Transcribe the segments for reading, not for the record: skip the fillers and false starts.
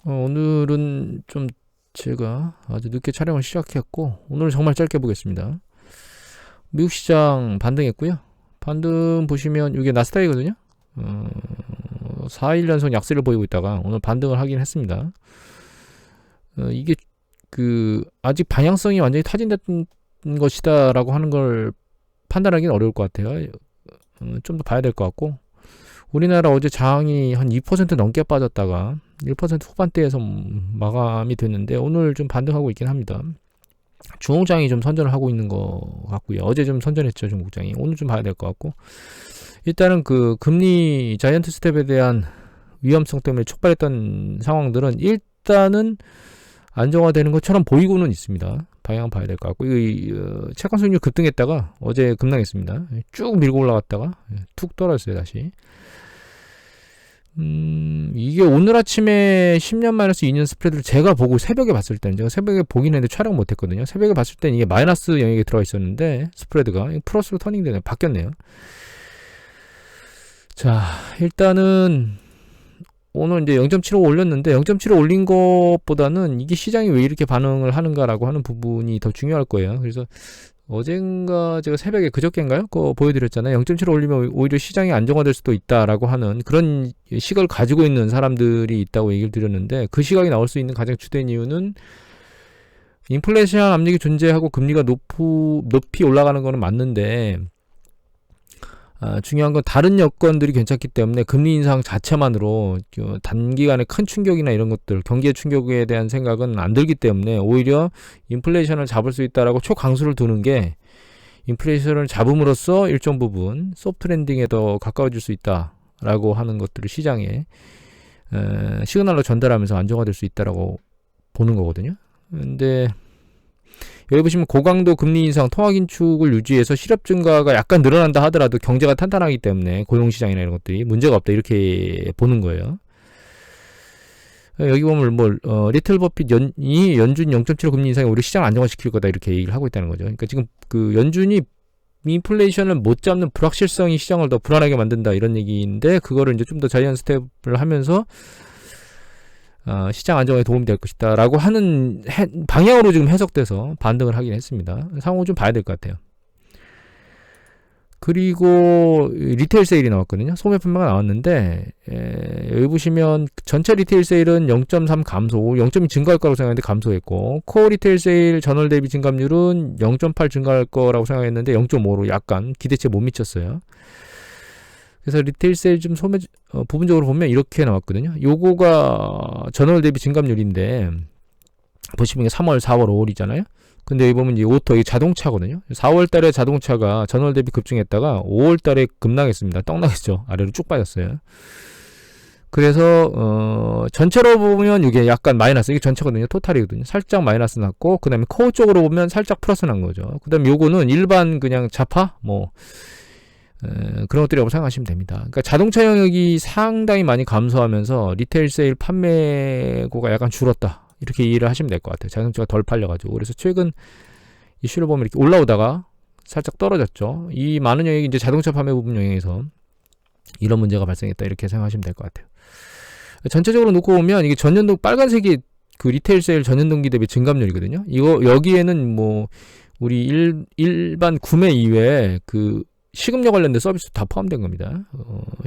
오늘은 좀 제가 아주 늦게 촬영을 시작했고, 오늘 정말 짧게 보겠습니다. 미국 시장 반등했고요. 반등 보시면 이게 나스닥이거든요. 4일 연속 약세를 보이고 있다가 오늘 반등을 하긴 했습니다. 이게 아직 방향성이 완전히 타진됐던 것이다라고 하는 걸 판단하기는 어려울 것 같아요. 좀 더 봐야 될 것 같고, 우리나라 어제 장이 한 2% 넘게 빠졌다가 1% 후반대에서 마감이 됐는데 오늘 좀 반등하고 있긴 합니다. 중국장이 좀 선전을 하고 있는 것 같고요. 어제 좀 선전했죠, 중국장이. 오늘 좀 봐야 될 것 같고, 일단은 금리 자이언트 스텝에 대한 위험성 때문에 촉발했던 상황들은 일단은 안정화되는 것처럼 보이고는 있습니다. 방향 봐야 될 것 같고, 채권 수익률 급등했다가 어제 급락했습니다. 쭉 밀고 올라갔다가 툭 떨어졌어요, 다시. 이게 오늘 아침에 10년 마이너스 2년 스프레드를 제가 보고 새벽에 봤을 때는, 제가 새벽에 보긴 했는데 촬영 못 했거든요. 새벽에 봤을 때는 이게 마이너스 영역에 들어가 있었는데 스프레드가 플러스로 터닝되네, 바뀌었네요. 자, 일단은 오늘 이제 0.75 올렸는데 0.75 올린 것보다는 이게 시장이 왜 이렇게 반응을 하는가라고 하는 부분이 더 중요할 거예요. 그래서 어젠가 제가 새벽에 그저께인가요? 그거 보여드렸잖아요. 0.75 올리면 오히려 시장이 안정화될 수도 있다라고 하는 그런 시각을 가지고 있는 사람들이 있다고 얘기를 드렸는데, 그 시각이 나올 수 있는 가장 주된 이유는 인플레이션 압력이 존재하고 금리가 높이 올라가는 거는 맞는데, 중요한 건 다른 여건들이 괜찮기 때문에 금리 인상 자체만으로 단기간에 큰 충격이나 이런 것들, 경기의 충격에 대한 생각은 안 들기 때문에 오히려 인플레이션을 잡을 수 있다라고 초강수를 두는 게, 인플레이션을 잡음으로써 일정 부분 소프트 랜딩에 더 가까워질 수 있다라고 하는 것들을 시장에 시그널로 전달하면서 안정화될 수 있다라고 보는 거거든요. 근데 여기 보시면 고강도 금리 인상, 통화긴축을 유지해서 실업 증가가 약간 늘어난다 하더라도 경제가 탄탄하기 때문에 고용시장이나 이런 것들이 문제가 없다, 이렇게 보는 거예요. 여기 보면 리틀 버핏 연준 0.75 금리 인상이 우리 시장을 안정화시킬 거다, 이렇게 얘기를 하고 있다는 거죠. 그러니까 지금 연준이 인플레이션을 못 잡는 불확실성이 시장을 더 불안하게 만든다, 이런 얘기인데, 그거를 이제 좀 더 자이언트 스텝을 하면서 시장 안정화에 도움이 될 것이다 라고 하는 방향으로 지금 해석돼서 반등을 하긴 했습니다. 상황을 좀 봐야 될 것 같아요. 그리고 리테일 세일이 나왔거든요. 소매 판매가 나왔는데, 여기 보시면 전체 리테일 세일은 0.3 감소, 0.2 증가할 거라고 생각했는데 감소했고, 코어 리테일 세일 전월 대비 증감률은 0.8 증가할 거라고 생각했는데 0.5로 약간 기대치에 못 미쳤어요. 그래서 리테일 세일 좀 부분적으로 보면 이렇게 나왔거든요. 요거가 전월 대비 증감률인데, 보시면 3월, 4월, 5월이잖아요. 근데 여기 보면 오토, 이게 자동차거든요. 4월 달에 자동차가 전월 대비 급증했다가 5월 달에 급락했습니다. 떡락했죠. 아래로 쭉 빠졌어요. 그래서 전체로 보면 이게 약간 마이너스, 이게 전체거든요. 토탈이거든요. 살짝 마이너스 났고, 그 다음에 코어 쪽으로 보면 살짝 플러스 난 거죠. 그 다음에 요거는 일반 그냥 자파 그런 것들이라고 생각하시면 됩니다. 그러니까 자동차 영역이 상당히 많이 감소하면서 리테일 세일 판매고가 약간 줄었다, 이렇게 이해를 하시면 될 것 같아요. 자동차가 덜 팔려가지고. 그래서 최근 이슈를 보면 이렇게 올라오다가 살짝 떨어졌죠. 이 많은 영역이 이제 자동차 판매 부분 영역에서 이런 문제가 발생했다, 이렇게 생각하시면 될 것 같아요. 전체적으로 놓고 보면 이게 전년도 빨간색이 리테일 세일 전년동기 대비 증감률이거든요. 여기에는 우리 일반 구매 이외에 식음료 관련된 서비스 다 포함된 겁니다.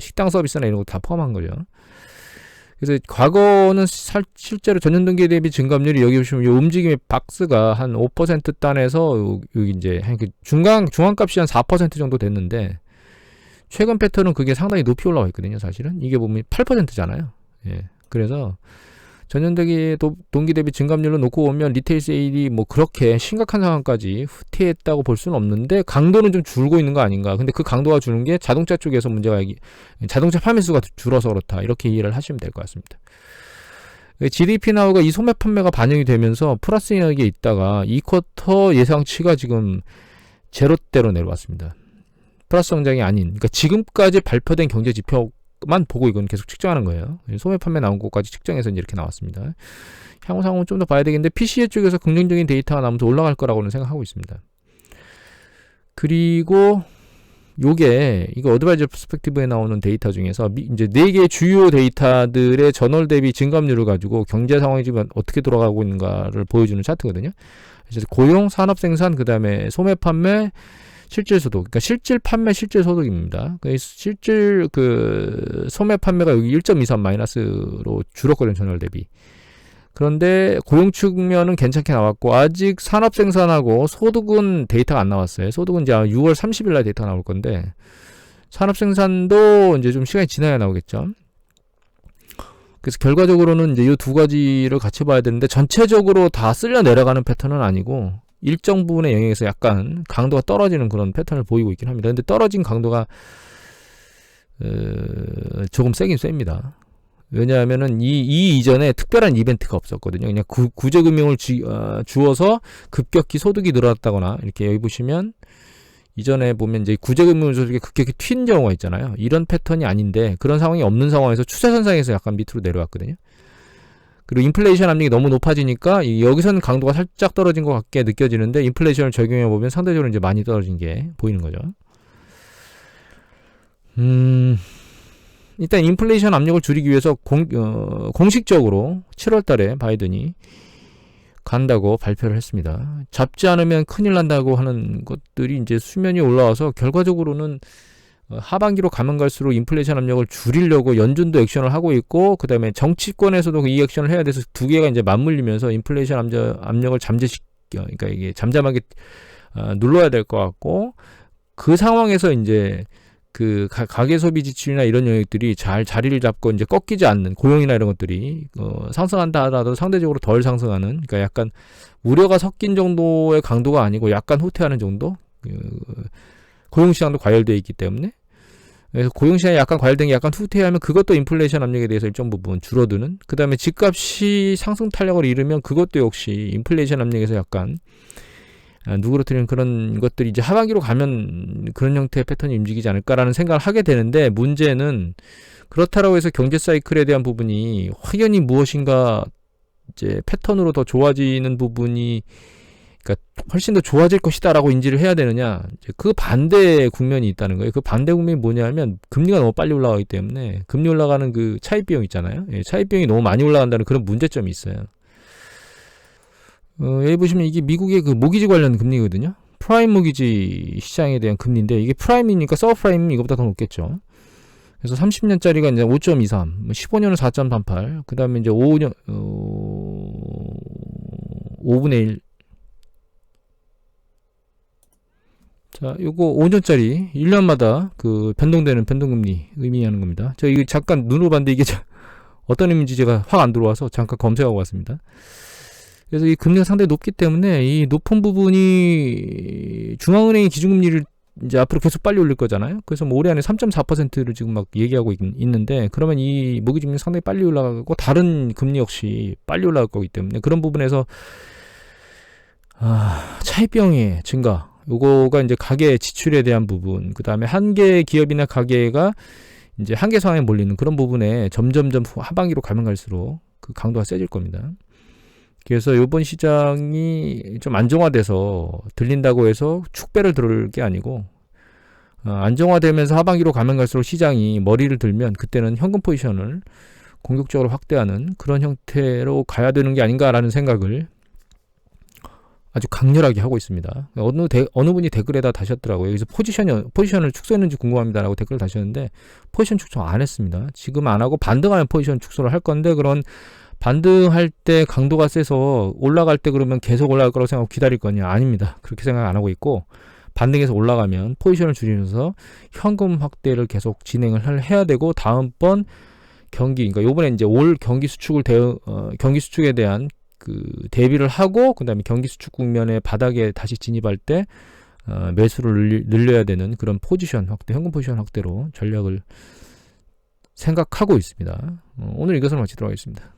식당 서비스나 이런 거 다 포함한 거죠. 그래서 과거는 실제로 전년동기 대비 증감률이, 여기 보시면 이 움직임의 박스가 한 5% 단에서 여기 이제 중간값이 한 4% 정도 됐는데, 최근 패턴은 그게 상당히 높이 올라와 있거든요. 사실은 이게 보면 8%잖아요. 예. 그래서 전년동기 대비 증감률로 놓고 보면 리테일 세일이 그렇게 심각한 상황까지 후퇴했다고 볼 수는 없는데, 강도는 좀 줄고 있는 거 아닌가. 근데 그 강도가 주는 게 자동차 쪽에서 문제가, 자동차 판매 수가 줄어서 그렇다, 이렇게 이해를 하시면 될 것 같습니다. GDP 나우가 이 소매 판매가 반영이 되면서 플러스 영역에 있다가 이 쿼터 예상치가 지금 제로대로 내려왔습니다. 플러스 성장이 아닌, 그러니까 지금까지 발표된 경제 지표만 보고 이건 계속 측정하는 거예요. 소매 판매 나온 것까지 측정해서 이제 이렇게 나왔습니다. 향후 상황은 좀 더 봐야 되겠는데, PCE 쪽에서 긍정적인 데이터가 나오면서 올라갈 거라고는 생각하고 있습니다. 그리고 요게 이거 어드바이저 퍼스펙티브에 나오는 데이터 중에서 이제 4개의 주요 데이터들의 전월 대비 증감률을 가지고 경제 상황이 지금 어떻게 돌아가고 있는가를 보여주는 차트거든요. 그래서 고용, 산업 생산, 그다음에 소매 판매, 실질 소득. 그러니까 실질 판매, 실질 소득입니다. 실질 소매 판매가 여기 1.23 마이너스로 줄었거든요, 전월 대비. 그런데 고용 측면은 괜찮게 나왔고, 아직 산업 생산하고 소득은 데이터가 안 나왔어요. 소득은 이제 6월 30일 날 데이터가 나올 건데, 산업 생산도 이제 좀 시간이 지나야 나오겠죠. 그래서 결과적으로는 이제 이 두 가지를 같이 봐야 되는데, 전체적으로 다 쓸려 내려가는 패턴은 아니고, 일정 부분의 영역에서 약간 강도가 떨어지는 그런 패턴을 보이고 있긴 합니다. 근데 떨어진 강도가 조금 세긴 셉니다. 왜냐하면은 이 이전에 특별한 이벤트가 없었거든요. 그냥 구제금융을 주어서 급격히 소득이 늘어났다거나, 이렇게 여기 보시면 이전에 보면 이제 구제금융 소득이 급격히 튄 경우가 있잖아요. 이런 패턴이 아닌데, 그런 상황이 없는 상황에서 추세선상에서 약간 밑으로 내려왔거든요. 그리고 인플레이션 압력이 너무 높아지니까 여기서는 강도가 살짝 떨어진 것 같게 느껴지는데, 인플레이션을 적용해 보면 상대적으로 이제 많이 떨어진 게 보이는 거죠. 일단 인플레이션 압력을 줄이기 위해서 공식적으로 7월 달에 바이든이 간다고 발표를 했습니다. 잡지 않으면 큰일 난다고 하는 것들이 이제 수면 위에 올라와서, 결과적으로는 하반기로 가면 갈수록 인플레이션 압력을 줄이려고 연준도 액션을 하고 있고, 그 다음에 정치권에서도 이 액션을 해야 돼서 두 개가 이제 맞물리면서 인플레이션 압력을 그러니까 이게 잠잠하게 눌러야 될 것 같고, 그 상황에서 이제 가계 소비 지출이나 이런 영역들이 잘 자리를 잡고 이제 꺾이지 않는, 고용이나 이런 것들이 상승한다 하더라도 상대적으로 덜 상승하는, 그러니까 약간 우려가 섞인 정도의 강도가 아니고 약간 후퇴하는 정도. 고용시장도 과열되어 있기 때문에, 그래서 고용시장이 약간 과열된 게 약간 후퇴하면 그것도 인플레이션 압력에 대해서 일정 부분 줄어드는, 그 다음에 집값이 상승 탄력을 잃으면 그것도 역시 인플레이션 압력에서 약간 누그러뜨리는 그런 것들이 이제 하반기로 가면 그런 형태의 패턴이 움직이지 않을까라는 생각을 하게 되는데, 문제는 그렇다라고 해서 경제 사이클에 대한 부분이 확연히 무엇인가 이제 패턴으로 더 좋아지는 부분이, 그러니까 훨씬 더 좋아질 것이다라고 인지를 해야 되느냐, 이제 그 반대 국면이 있다는 거예요. 그 반대 국면이 뭐냐면, 금리가 너무 빨리 올라가기 때문에 금리 올라가는 그 차입 비용 있잖아요. 차입 비용이 너무 많이 올라간다는 그런 문제점이 있어요. 여기 보시면 이게 미국의 그 모기지 관련 금리거든요. 프라임 모기지 시장에 대한 금리인데, 이게 프라임이니까 서브프라임 이거보다 더 높겠죠. 그래서 30년짜리가 이제 5.23, 15년은 4.38, 그 다음에 이제 5분의 1. 자, 요거 5년짜리 1년마다 그 변동되는 변동금리 의미하는 겁니다. 저 이거 잠깐 눈으로 봤는데 이게 어떤 의미인지 제가 확 안 들어와서 잠깐 검색하고 왔습니다. 그래서 이 금리가 상당히 높기 때문에 이 높은 부분이 중앙은행이 기준금리를 이제 앞으로 계속 빨리 올릴 거잖아요. 그래서 뭐 올해 안에 3.4%를 지금 막 얘기하고 있는데, 그러면 이 모기지금리 상당히 빨리 올라가고 다른 금리 역시 빨리 올라갈 거기 때문에, 그런 부분에서 차입 비용의 증가, 요거가 이제 가계 지출에 대한 부분, 그 다음에 한 개 기업이나 가계가 이제 한계 상황에 몰리는 그런 부분에 점점점 하반기로 가면 갈수록 그 강도가 세질 겁니다. 그래서 이번 시장이 좀 안정화돼서 들린다고 해서 축배를 들을 게 아니고, 안정화되면서 하반기로 가면 갈수록 시장이 머리를 들면 그때는 현금 포지션을 공격적으로 확대하는 그런 형태로 가야 되는 게 아닌가라는 생각을 아주 강렬하게 하고 있습니다. 어느 분이 댓글에다 다셨더라고요. 여기서 포지션을 축소했는지 궁금합니다라고 댓글을 다셨는데, 포지션 축소 안 했습니다. 지금 안 하고 반등하면 포지션 축소를 할 건데, 그런 반등할 때 강도가 세서 올라갈 때 그러면 계속 올라갈 거라고 생각하고 기다릴 거냐? 아닙니다. 그렇게 생각 안 하고 있고, 반등해서 올라가면 포지션을 줄이면서 현금 확대를 계속 진행을 해야 되고, 다음번 그러니까 요번에 이제 올 경기 수축에 대한 그 대비를 하고, 그 다음에 경기 수축 국면의 바닥에 다시 진입할 때 매수를 늘려야 되는 그런 포지션 확대, 현금 포지션 확대로 전략을 생각하고 있습니다. 오늘 이것을 마치도록 하겠습니다.